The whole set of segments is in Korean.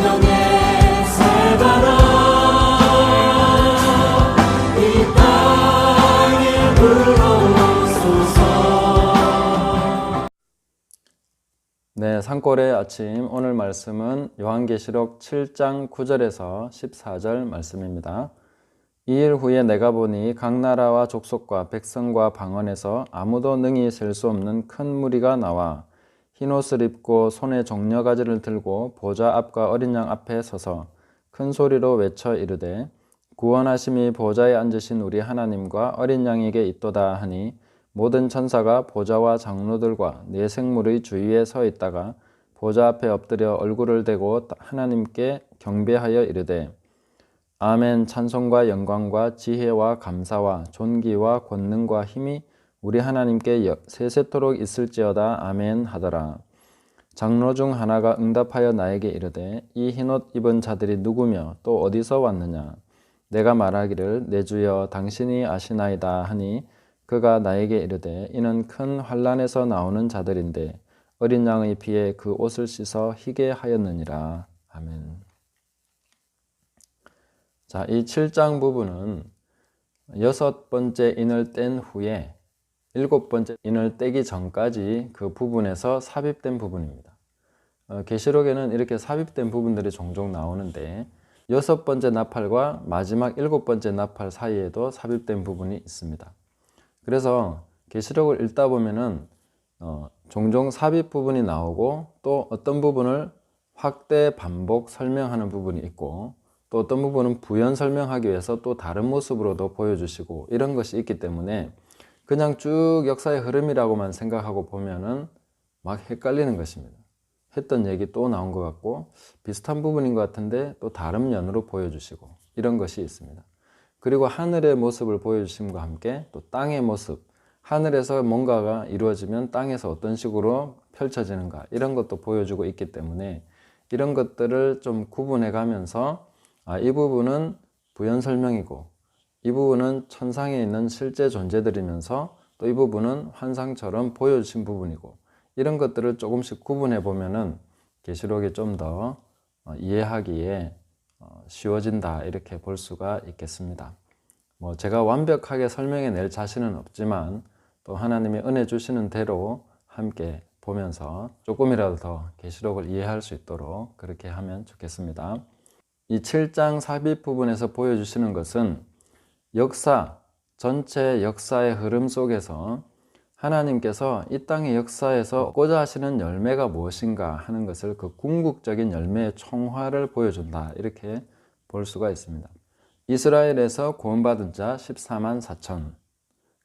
성령의 살바라 이 땅에 불어오소서. 네, 산골의 아침 오늘 말씀은 요한계시록 7장 9절에서 14절 말씀입니다. 2일 후에 내가 보니 각 나라와 족속과 백성과 방언에서 아무도 능히 셀 수 없는 큰 무리가 나와 흰옷을 입고 손에 종려가지를 들고 보좌 앞과 어린 양 앞에 서서 큰 소리로 외쳐 이르되 구원하심이 보좌에 앉으신 우리 하나님과 어린 양에게 있도다 하니 모든 천사가 보좌와 장로들과 네 생물의 주위에 서 있다가 보좌 앞에 엎드려 얼굴을 대고 하나님께 경배하여 이르되 아멘. 찬송과 영광과 지혜와 감사와 존귀와 권능과 힘이 우리 하나님께 세세토록 있을지어다. 아멘 하더라. 장로 중 하나가 응답하여 나에게 이르되 이 흰옷 입은 자들이 누구며 또 어디서 왔느냐. 내가 말하기를 내 주여 당신이 아시나이다 하니 그가 나에게 이르되 이는 큰 환난에서 나오는 자들인데 어린 양의 피에 그 옷을 씻어 희게 하였느니라. 아멘. 자, 이 7장 부분은 6번째 인을 뗀 후에 7번째 인을 떼기 전까지 그 부분에서 삽입된 부분입니다. 계시록에는 이렇게 삽입된 부분들이 종종 나오는데 6번째 나팔과 마지막 7번째 나팔 사이에도 삽입된 부분이 있습니다. 그래서 계시록을 읽다 보면은 종종 삽입 부분이 나오고 또 어떤 부분을 확대 반복 설명하는 부분이 있고 또 어떤 부분은 부연 설명하기 위해서 또 다른 모습으로도 보여주시고 이런 것이 있기 때문에 그냥 쭉 역사의 흐름이라고만 생각하고 보면은 막 헷갈리는 것입니다. 했던 얘기 또 나온 것 같고 비슷한 부분인 것 같은데 또 다른 면으로 보여주시고 이런 것이 있습니다. 그리고 하늘의 모습을 보여주심과 함께 또 땅의 모습, 하늘에서 뭔가가 이루어지면 땅에서 어떤 식으로 펼쳐지는가 이런 것도 보여주고 있기 때문에 이런 것들을 좀 구분해 가면서 이 부분은 부연 설명이고 이 부분은 천상에 있는 실제 존재들이면서 또 이 부분은 환상처럼 보여주신 부분이고 이런 것들을 조금씩 구분해 보면은 계시록이 좀 더 이해하기에 쉬워진다 이렇게 볼 수가 있겠습니다. 제가 완벽하게 설명해 낼 자신은 없지만 또 하나님이 은혜 주시는 대로 함께 보면서 조금이라도 더 계시록을 이해할 수 있도록 그렇게 하면 좋겠습니다. 이 7장 삽입 부분에서 보여주시는 것은 역사, 전체 역사의 흐름 속에서 하나님께서 이 땅의 역사에서 얻고자 하시는 열매가 무엇인가 하는 것을 그 궁극적인 열매의 총화를 보여준다 이렇게 볼 수가 있습니다. 이스라엘에서 구원받은 자 14만 4천,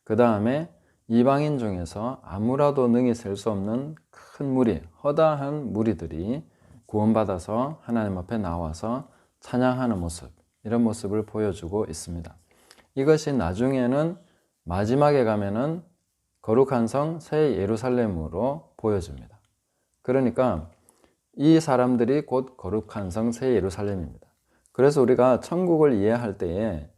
그 다음에 이방인 중에서 아무라도 능히 셀 수 없는 큰 무리, 허다한 무리들이 구원받아서 하나님 앞에 나와서 찬양하는 모습, 이런 모습을 보여주고 있습니다. 이것이 나중에는 마지막에 가면은 거룩한 성 새 예루살렘으로 보여줍니다. 그러니까 이 사람들이 곧 거룩한 성 새 예루살렘입니다. 그래서 우리가 천국을 이해할 때에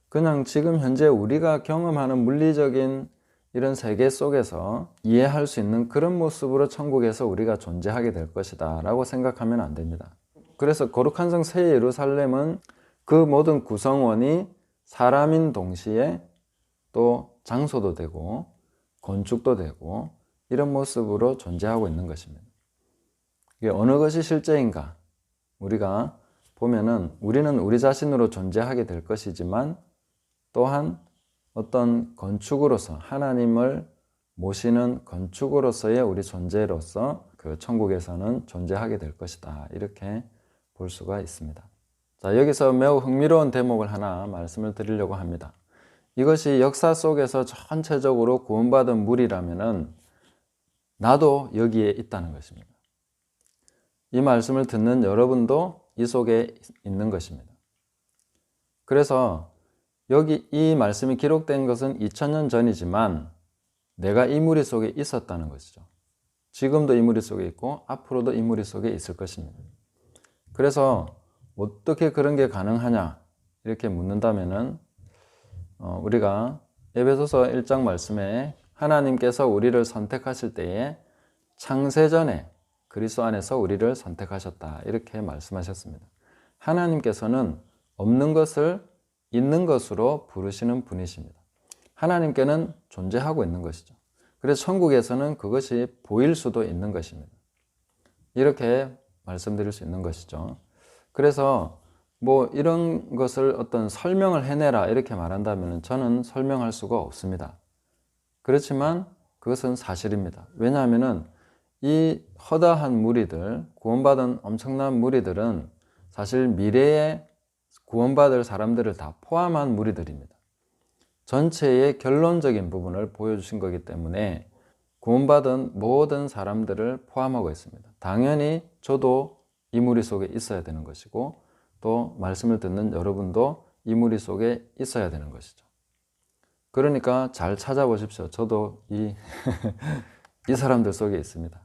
그냥 지금 현재 우리가 경험하는 물리적인 이런 세계 속에서 이해할 수 있는 그런 모습으로 천국에서 우리가 존재하게 될 것이다 라고 생각하면 안 됩니다. 그래서 거룩한 성 새 예루살렘은 그 모든 구성원이 사람인 동시에 또 장소도 되고 건축도 되고 이런 모습으로 존재하고 있는 것입니다. 이게 어느 것이 실제인가? 우리가 보면은 우리는 우리 자신으로 존재하게 될 것이지만 또한 어떤 건축으로서 하나님을 모시는 건축으로서의 우리 존재로서 그 천국에서는 존재하게 될 것이다 이렇게 볼 수가 있습니다. 자, 여기서 매우 흥미로운 대목을 하나 말씀을 드리려고 합니다. 이것이 역사 속에서 전체적으로 구원받은 무리라면은 나도 여기에 있다는 것입니다. 이 말씀을 듣는 여러분도 이 속에 있는 것입니다. 그래서 여기 이 말씀이 기록된 것은 2000년 전이지만 내가 이 무리 속에 있었다는 것이죠. 지금도 이 무리 속에 있고 앞으로도 이 무리 속에 있을 것입니다. 그래서 어떻게 그런 게 가능하냐 이렇게 묻는다면은 우리가 에베소서 1장 말씀에 하나님께서 우리를 선택하실 때에 창세전에 그리스도 안에서 우리를 선택하셨다. 이렇게 말씀하셨습니다. 하나님께서는 없는 것을 있는 것으로 부르시는 분이십니다. 하나님께는 존재하고 있는 것이죠. 그래서 천국에서는 그것이 보일 수도 있는 것입니다. 이렇게 말씀드릴 수 있는 것이죠. 그래서 뭐 이런 것을 어떤 설명을 해내라 이렇게 말한다면 저는 설명할 수가 없습니다. 그렇지만 그것은 사실입니다. 왜냐하면 이 허다한 무리들, 구원받은 엄청난 무리들은 사실 미래에 구원받을 사람들을 다 포함한 무리들입니다. 전체의 결론적인 부분을 보여주신 거기 때문에 구원받은 모든 사람들을 포함하고 있습니다. 당연히 저도 이 무리 속에 있어야 되는 것이고 또 말씀을 듣는 여러분도 이 무리 속에 있어야 되는 것이죠. 그러니까 잘 찾아보십시오. 저도 이 사람들 속에 있습니다.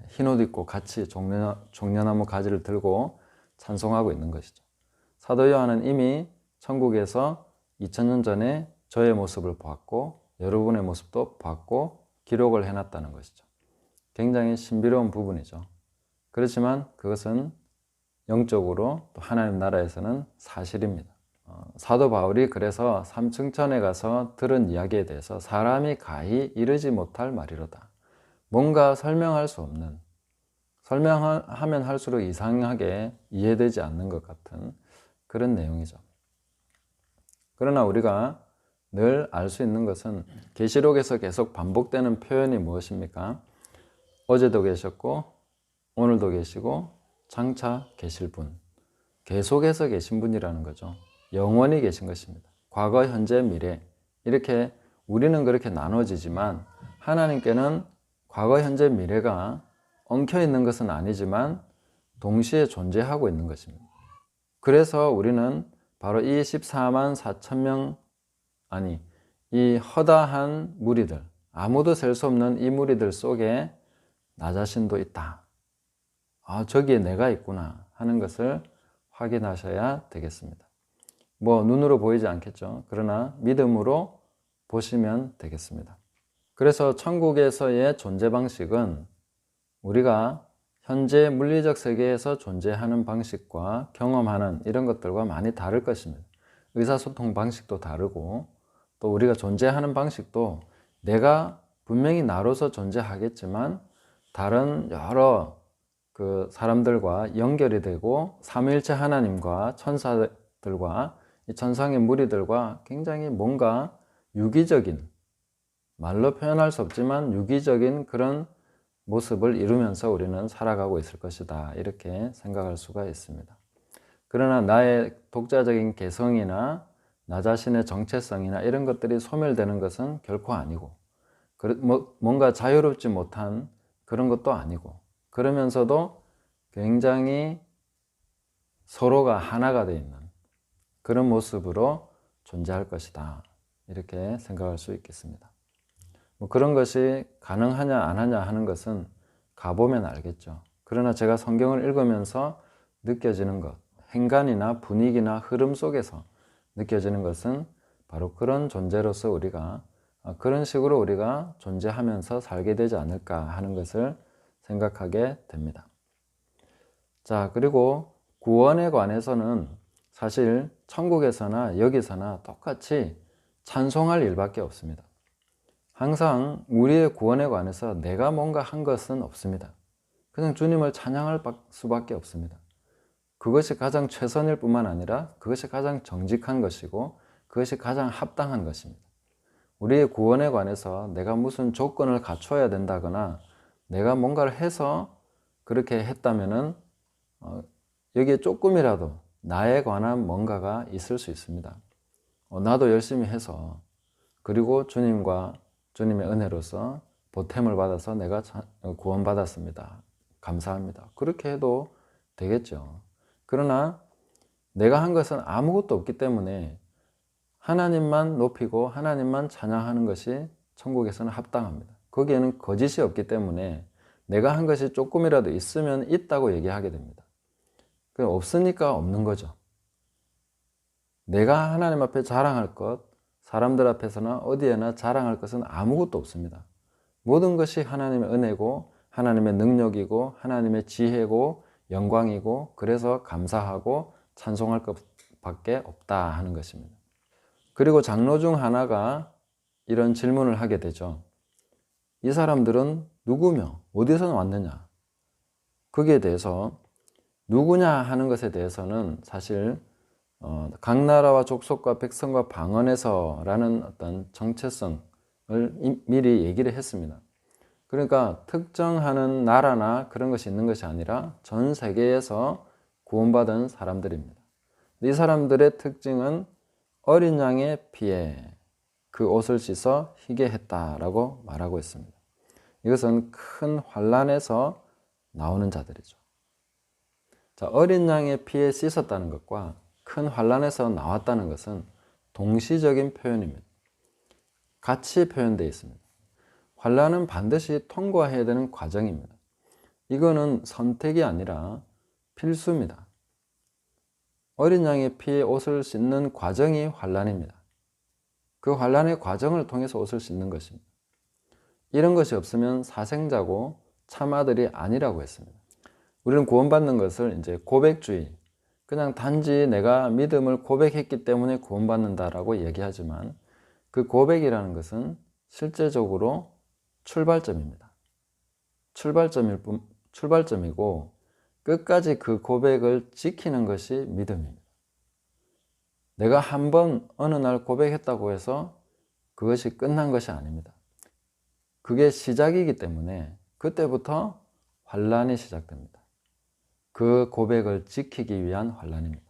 흰 옷 입고 같이 종려나무 가지를 들고 찬송하고 있는 것이죠. 사도 요한은 이미 천국에서 2000년 전에 저의 모습을 보았고 여러분의 모습도 봤고 기록을 해놨다는 것이죠. 굉장히 신비로운 부분이죠. 그렇지만 그것은 영적으로 또 하나님 나라에서는 사실입니다. 사도 바울이 그래서 삼층천에 가서 들은 이야기에 대해서 사람이 가히 이르지 못할 말이로다. 뭔가 설명할 수 없는, 설명하면 할수록 이상하게 이해되지 않는 것 같은 그런 내용이죠. 그러나 우리가 늘 알 수 있는 것은 계시록에서 계속 반복되는 표현이 무엇입니까? 어제도 계셨고 오늘도 계시고 장차 계실 분, 계속해서 계신 분이라는 거죠. 영원히 계신 것입니다. 과거, 현재, 미래 이렇게 우리는 그렇게 나눠지지만 하나님께는 과거, 현재, 미래가 엉켜 있는 것은 아니지만 동시에 존재하고 있는 것입니다. 그래서 우리는 바로 이 14만 4천 명 이 허다한 무리들, 아무도 셀 수 없는 이 무리들 속에 나 자신도 있다. 저기에 내가 있구나 하는 것을 확인하셔야 되겠습니다. 뭐 눈으로 보이지 않겠죠. 그러나 믿음으로 보시면 되겠습니다. 그래서 천국에서의 존재 방식은 우리가 현재 물리적 세계에서 존재하는 방식과 경험하는 이런 것들과 많이 다를 것입니다. 의사소통 방식도 다르고 또 우리가 존재하는 방식도 내가 분명히 나로서 존재하겠지만 다른 여러 그 사람들과 연결이 되고 삼위일체 하나님과 천사들과 이 천상의 무리들과 굉장히 뭔가 유기적인, 말로 표현할 수 없지만 유기적인 그런 모습을 이루면서 우리는 살아가고 있을 것이다. 이렇게 생각할 수가 있습니다. 그러나 나의 독자적인 개성이나 나 자신의 정체성이나 이런 것들이 소멸되는 것은 결코 아니고 뭔가 자유롭지 못한 그런 것도 아니고 그러면서도 굉장히 서로가 하나가 되어 있는 그런 모습으로 존재할 것이다. 이렇게 생각할 수 있겠습니다. 그런 것이 가능하냐 안 하냐 하는 것은 가보면 알겠죠. 그러나 제가 성경을 읽으면서 느껴지는 것, 행간이나 분위기나 흐름 속에서 느껴지는 것은 바로 그런 존재로서 우리가 그런 식으로 우리가 존재하면서 살게 되지 않을까 하는 것을 생각하게 됩니다. 자, 그리고 구원에 관해서는 사실 천국에서나 여기서나 똑같이 찬송할 일밖에 없습니다. 항상 우리의 구원에 관해서 내가 뭔가 한 것은 없습니다. 그냥 주님을 찬양할 수밖에 없습니다. 그것이 가장 최선일 뿐만 아니라 그것이 가장 정직한 것이고 그것이 가장 합당한 것입니다. 우리의 구원에 관해서 내가 무슨 조건을 갖춰야 된다거나 내가 뭔가를 해서 그렇게 했다면은 여기에 조금이라도 나에 관한 뭔가가 있을 수 있습니다. 나도 열심히 해서 그리고 주님과 주님의 은혜로서 보탬을 받아서 내가 구원받았습니다. 감사합니다. 그렇게 해도 되겠죠. 그러나 내가 한 것은 아무것도 없기 때문에 하나님만 높이고 하나님만 찬양하는 것이 천국에서는 합당합니다. 거기에는 거짓이 없기 때문에 내가 한 것이 조금이라도 있으면 있다고 얘기하게 됩니다. 없으니까 없는 거죠. 내가 하나님 앞에 자랑할 것, 사람들 앞에서나 어디에나 자랑할 것은 아무것도 없습니다. 모든 것이 하나님의 은혜고 하나님의 능력이고 하나님의 지혜고 영광이고 그래서 감사하고 찬송할 것밖에 없다 하는 것입니다. 그리고 장로 중 하나가 이런 질문을 하게 되죠. 이 사람들은 누구며 어디서 왔느냐? 거기에 대해서 누구냐 하는 것에 대해서는 사실 각 나라와 족속과 백성과 방언에서라는 어떤 정체성을 미리 얘기를 했습니다. 그러니까 특정하는 나라나 그런 것이 있는 것이 아니라 전 세계에서 구원받은 사람들입니다. 이 사람들의 특징은 어린 양의 피에 그 옷을 씻어 희게 했다라고 말하고 있습니다. 이것은 큰 환난에서 나오는 자들이죠. 자, 어린 양의 피에 씻었다는 것과 큰 환난에서 나왔다는 것은 동시적인 표현입니다. 같이 표현되어 있습니다. 환난은 반드시 통과해야 되는 과정입니다. 이거는 선택이 아니라 필수입니다. 어린 양의 피에 옷을 씻는 과정이 환난입니다. 그 환난의 과정을 통해서 옷을 씻는 것입니다. 이런 것이 없으면 사생자고 참아들이 아니라고 했습니다. 우리는 구원받는 것을 이제 고백주의, 그냥 단지 내가 믿음을 고백했기 때문에 구원받는다라고 얘기하지만 그 고백이라는 것은 실제적으로 출발점입니다. 출발점이고 끝까지 그 고백을 지키는 것이 믿음입니다. 내가 한 번 어느 날 고백했다고 해서 그것이 끝난 것이 아닙니다. 그게 시작이기 때문에 그때부터 환난이 시작됩니다. 그 고백을 지키기 위한 환난입니다.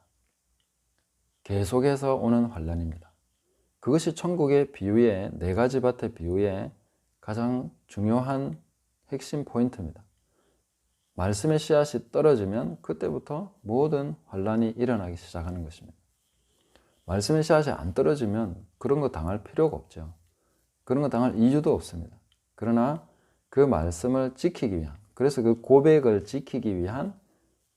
계속해서 오는 환난입니다. 그것이 천국의 비유의 네 가지 밭의 비유의 가장 중요한 핵심 포인트입니다. 말씀의 씨앗이 떨어지면 그때부터 모든 환난이 일어나기 시작하는 것입니다. 말씀의 씨앗이 안 떨어지면 그런 거 당할 필요가 없죠. 그런 거 당할 이유도 없습니다. 그러나 그 말씀을 지키기 위한, 그래서 그 고백을 지키기 위한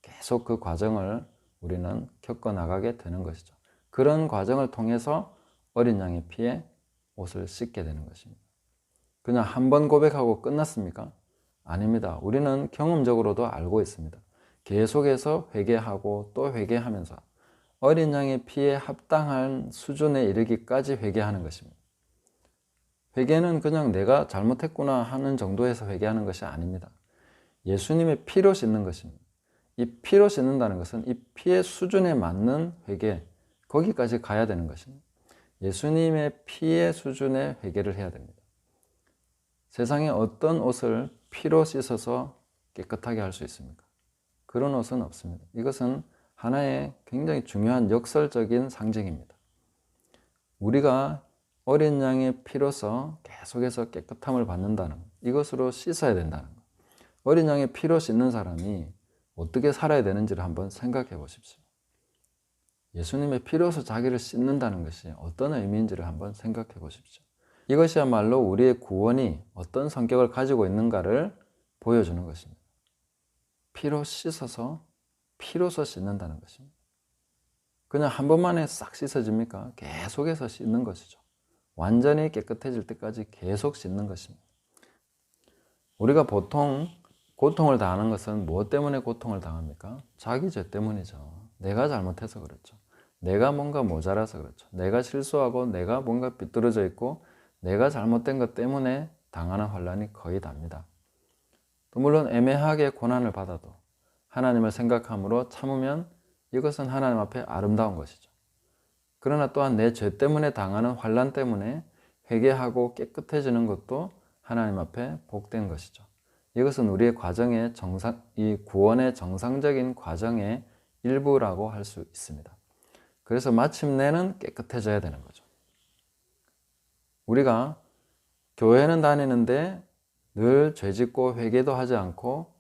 계속 그 과정을 우리는 겪어나가게 되는 것이죠. 그런 과정을 통해서 어린 양의 피에 옷을 씻게 되는 것입니다. 그냥 한 번 고백하고 끝났습니까? 아닙니다. 우리는 경험적으로도 알고 있습니다. 계속해서 회개하고 또 회개하면서 어린 양의 피에 합당한 수준에 이르기까지 회개하는 것입니다. 회개는 그냥 내가 잘못했구나 하는 정도에서 회개하는 것이 아닙니다. 예수님의 피로 씻는 것입니다. 이 피로 씻는다는 것은 이 피의 수준에 맞는 회개, 거기까지 가야 되는 것입니다. 예수님의 피의 수준의 회개를 해야 됩니다. 세상에 어떤 옷을 피로 씻어서 깨끗하게 할 수 있습니까? 그런 옷은 없습니다. 이것은 하나의 굉장히 중요한 역설적인 상징입니다. 우리가 어린 양의 피로서 계속해서 깨끗함을 받는다는 것, 이것으로 씻어야 된다는 것. 어린 양의 피로 씻는 사람이 어떻게 살아야 되는지를 한번 생각해 보십시오. 예수님의 피로서 자기를 씻는다는 것이 어떤 의미인지를 한번 생각해 보십시오. 이것이야말로 우리의 구원이 어떤 성격을 가지고 있는가를 보여주는 것입니다. 피로 씻어서 피로서 씻는다는 것입니다. 그냥 한 번만에 싹 씻어집니까? 계속해서 씻는 것이죠. 완전히 깨끗해질 때까지 계속 씻는 것입니다. 우리가 보통 고통을 당하는 것은 무엇 때문에 고통을 당합니까? 자기 죄 때문이죠. 내가 잘못해서 그렇죠. 내가 뭔가 모자라서 그렇죠. 내가 실수하고 내가 뭔가 삐뚤어져 있고 내가 잘못된 것 때문에 당하는 환난이 거의 답니다. 또 물론 애매하게 고난을 받아도 하나님을 생각함으로 참으면 이것은 하나님 앞에 아름다운 것이죠. 그러나 또한 내 죄 때문에 당하는 환난 때문에 회개하고 깨끗해지는 것도 하나님 앞에 복된 것이죠. 이것은 우리의 과정의 이 구원의 정상적인 과정의 일부라고 할 수 있습니다. 그래서 마침내는 깨끗해져야 되는 거죠. 우리가 교회는 다니는데 늘 죄짓고 회개도 하지 않고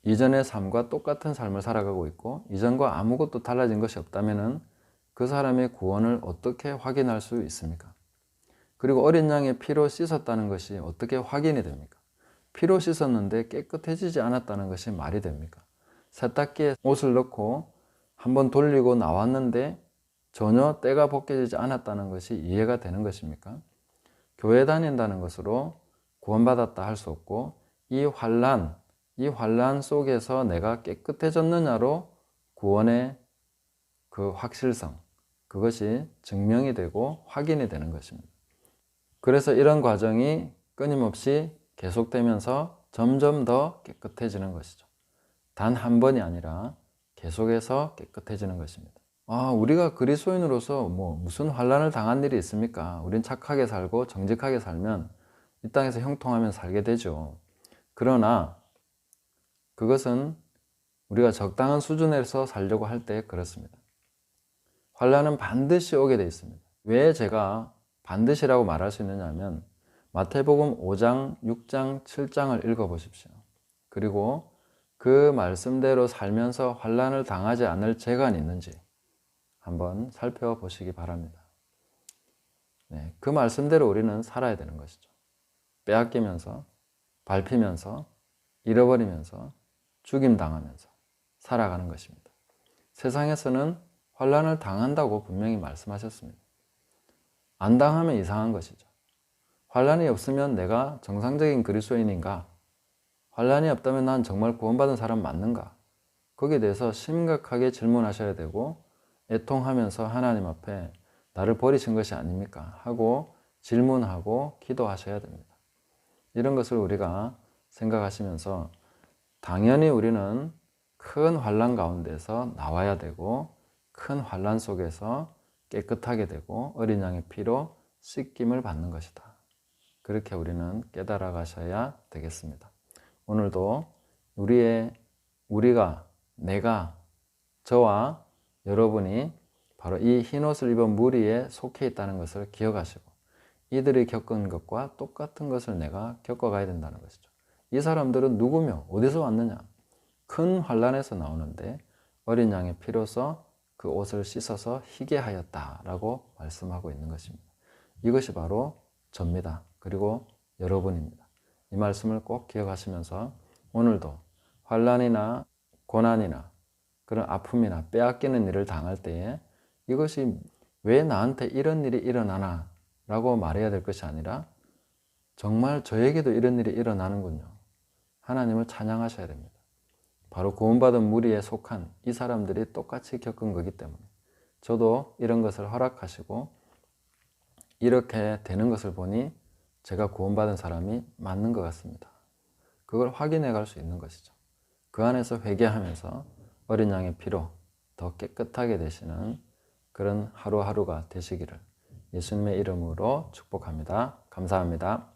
이전의 삶과 똑같은 삶을 살아가고 있고 이전과 아무것도 달라진 것이 없다면 그 사람의 구원을 어떻게 확인할 수 있습니까? 그리고 어린 양의 피로 씻었다는 것이 어떻게 확인이 됩니까? 피로 씻었는데 깨끗해지지 않았다는 것이 말이 됩니까? 세탁기에 옷을 넣고 한번 돌리고 나왔는데 전혀 때가 벗겨지지 않았다는 것이 이해가 되는 것입니까? 교회 다닌다는 것으로 구원받았다 할 수 없고 이 환난 속에서 내가 깨끗해졌느냐로 구원의 그 확실성, 그것이 증명이 되고 확인이 되는 것입니다. 그래서 이런 과정이 끊임없이 계속되면서 점점 더 깨끗해지는 것이죠. 단 한 번이 아니라 계속해서 깨끗해지는 것입니다. 우리가 그리스도인으로서 무슨 환난을 당한 일이 있습니까? 우린 착하게 살고 정직하게 살면 이 땅에서 형통하면 살게 되죠. 그러나 그것은 우리가 적당한 수준에서 살려고 할 때 그렇습니다. 환난은 반드시 오게 되어 있습니다. 왜 제가 반드시라고 말할 수 있느냐 하면 마태복음 5장, 6장, 7장을 읽어보십시오. 그리고 그 말씀대로 살면서 환난을 당하지 않을 재간이 있는지 한번 살펴보시기 바랍니다. 네, 그 말씀대로 우리는 살아야 되는 것이죠. 빼앗기면서, 밟히면서, 잃어버리면서, 죽임당하면서 살아가는 것입니다. 세상에서는 환난을 당한다고 분명히 말씀하셨습니다. 안 당하면 이상한 것이죠. 환난이 없으면 내가 정상적인 그리스도인인가? 환난이 없다면 난 정말 구원받은 사람 맞는가? 거기에 대해서 심각하게 질문하셔야 되고 애통하면서 하나님 앞에 나를 버리신 것이 아닙니까? 하고 질문하고 기도하셔야 됩니다. 이런 것을 우리가 생각하시면서 당연히 우리는 큰 환난 가운데서 나와야 되고 큰 환난 속에서 깨끗하게 되고 어린 양의 피로 씻김을 받는 것이다. 그렇게 우리는 깨달아 가셔야 되겠습니다. 오늘도 내가, 저와 여러분이 바로 이 흰옷을 입은 무리에 속해 있다는 것을 기억하시고 이들이 겪은 것과 똑같은 것을 내가 겪어가야 된다는 것이죠. 이 사람들은 누구며 어디서 왔느냐? 큰 환난에서 나오는데 어린 양의 피로서 그 옷을 씻어서 희게 하였다라고 말씀하고 있는 것입니다. 이것이 바로 접니다. 그리고 여러분입니다. 이 말씀을 꼭 기억하시면서 오늘도 환난이나 고난이나 그런 아픔이나 빼앗기는 일을 당할 때에 이것이 왜 나한테 이런 일이 일어나나 라고 말해야 될 것이 아니라 정말 저에게도 이런 일이 일어나는군요. 하나님을 찬양하셔야 됩니다. 바로 구원받은 무리에 속한 이 사람들이 똑같이 겪은 거기 때문에 저도 이런 것을 허락하시고 이렇게 되는 것을 보니 제가 구원받은 사람이 맞는 것 같습니다. 그걸 확인해 갈 수 있는 것이죠. 그 안에서 회개하면서 어린 양의 피로 더 깨끗하게 되시는 그런 하루하루가 되시기를 예수님의 이름으로 축복합니다. 감사합니다.